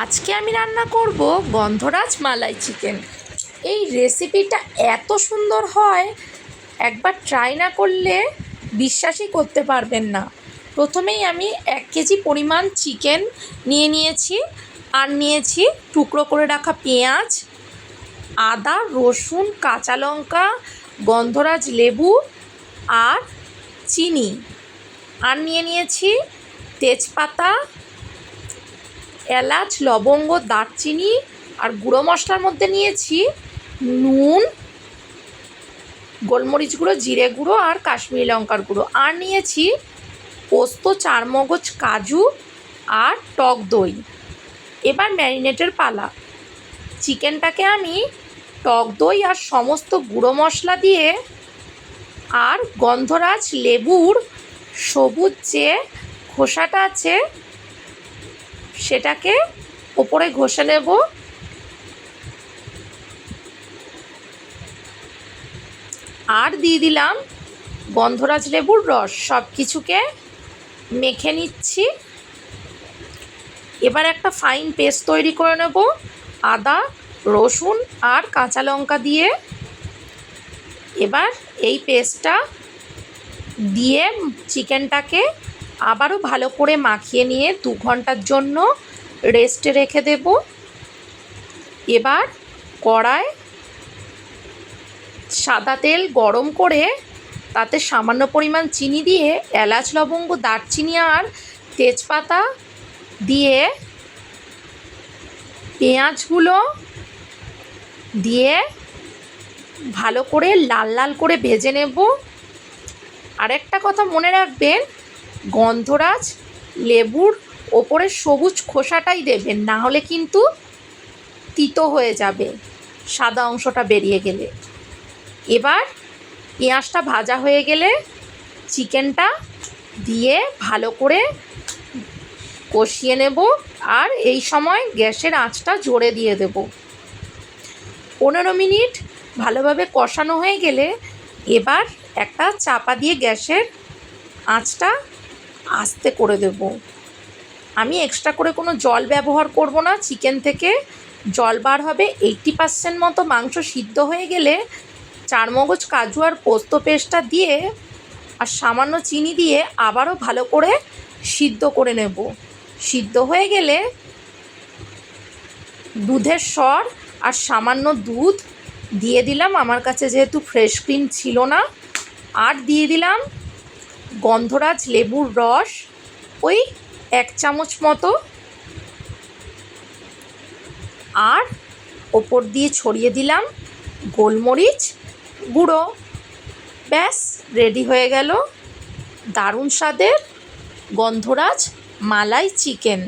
আজকে আমি রান্না করব গন্ধরাজ মালাই চিকেন। এই রেসিপিটা এত সুন্দর হয়, একবার ট্রাই না করলে বিশ্বাসই করতে পারবেন না। প্রথমেই আমি 1 কেজি পরিমাণ চিকেন নিয়েছি, আর নিয়েছি টুকরো করে রাখা পেঁয়াজ, আদা, রসুন, কাঁচা লঙ্কা, গন্ধরাজ লেবু আর চিনি, আর নিয়েছি তেজপাতা, এলাচ, লবঙ্গ, দারচিনি, আর গুঁড়ো মশলার মধ্যে নিয়েছি নুন, গোলমরিচ গুঁড়ো, জিরে গুঁড়ো আর কাশ্মীরি লঙ্কার গুঁড়ো, আর নিয়েছি পোস্ত, চারমগজ, কাজু আর টক দই। এবার ম্যারিনেটের পালা। চিকেনটাকে আমি টক দই আর সমস্ত গুঁড়ো মশলা দিয়ে আর গন্ধরাজ লেবুর সবুজ যে খোসাটা আছে সেটাকে ওপরে ঘষে নেব। আর দিয়ে দিলাম গন্ধরাজ লেবুর রস। সব কিছুকে মেখে নিচ্ছি। এবার একটা ফাইন পেস্ট তৈরি করে নেব আদা, রসুন আর কাঁচা লঙ্কা দিয়ে। এবার এই পেস্টটা দিয়ে চিকেনটাকে আবারও ভালো করে মাখিয়ে নিয়ে 2 ঘন্টার জন্য রেস্টে রেখে দেব। এবার কড়ায় সাদা তেল গরম করে তাতে সামান্য পরিমাণ চিনি দিয়ে এলাচ, লবঙ্গ, দারচিনি আর তেজপাতা দিয়ে পেঁয়াজগুলো দিয়ে ভালো করে লাল লাল করে ভেজে নেব। আরেকটা কথা মনে রাখবেন, গন্ধরাজ লেবুর ওপরে সবুজ খোসাটাই দেবেন, না হলে কিন্তু তিতো হয়ে যাবে সাদা অংশটা বেরিয়ে গেলে। এবার পেঁয়াজটা ভাজা হয়ে গেলে চিকেনটা দিয়ে ভালো করে কষিয়ে নেব, আর এই সময় গ্যাসের আঁচটা জোরে দিয়ে দেব। 15 মিনিট ভালোভাবে কষানো হয়ে গেলে এবার একটা চাপা দিয়ে গ্যাসের আঁচটা আস্তে করে দেব। আমি এক্সট্রা করে কোনো জল ব্যবহার করব না, চিকেন থেকে জল বার হবে। 80% মতো মাংস সিদ্ধ হয়ে গেলে চারমগজ, কাজু আর পোস্ত পেস্টটা দিয়ে আর সামান্য চিনি দিয়ে আবারও ভালো করে সিদ্ধ করে নেব। সিদ্ধ হয়ে গেলে দুধের সর আর সামান্য দুধ দিয়ে দিলাম, আমার কাছে যেহেতু ফ্রেশ ক্রিম ছিল না। আর দিয়ে দিলাম গন্ধরাজ লেবুর রস, ওই 1 চামচ মতো, আর ওপর দিয়ে ছড়িয়ে দিলাম গোলমরিচ গুঁড়ো। ব্যাস, রেডি হয়ে গেল দারুণ স্বাদের গন্ধরাজ মালাই চিকেন।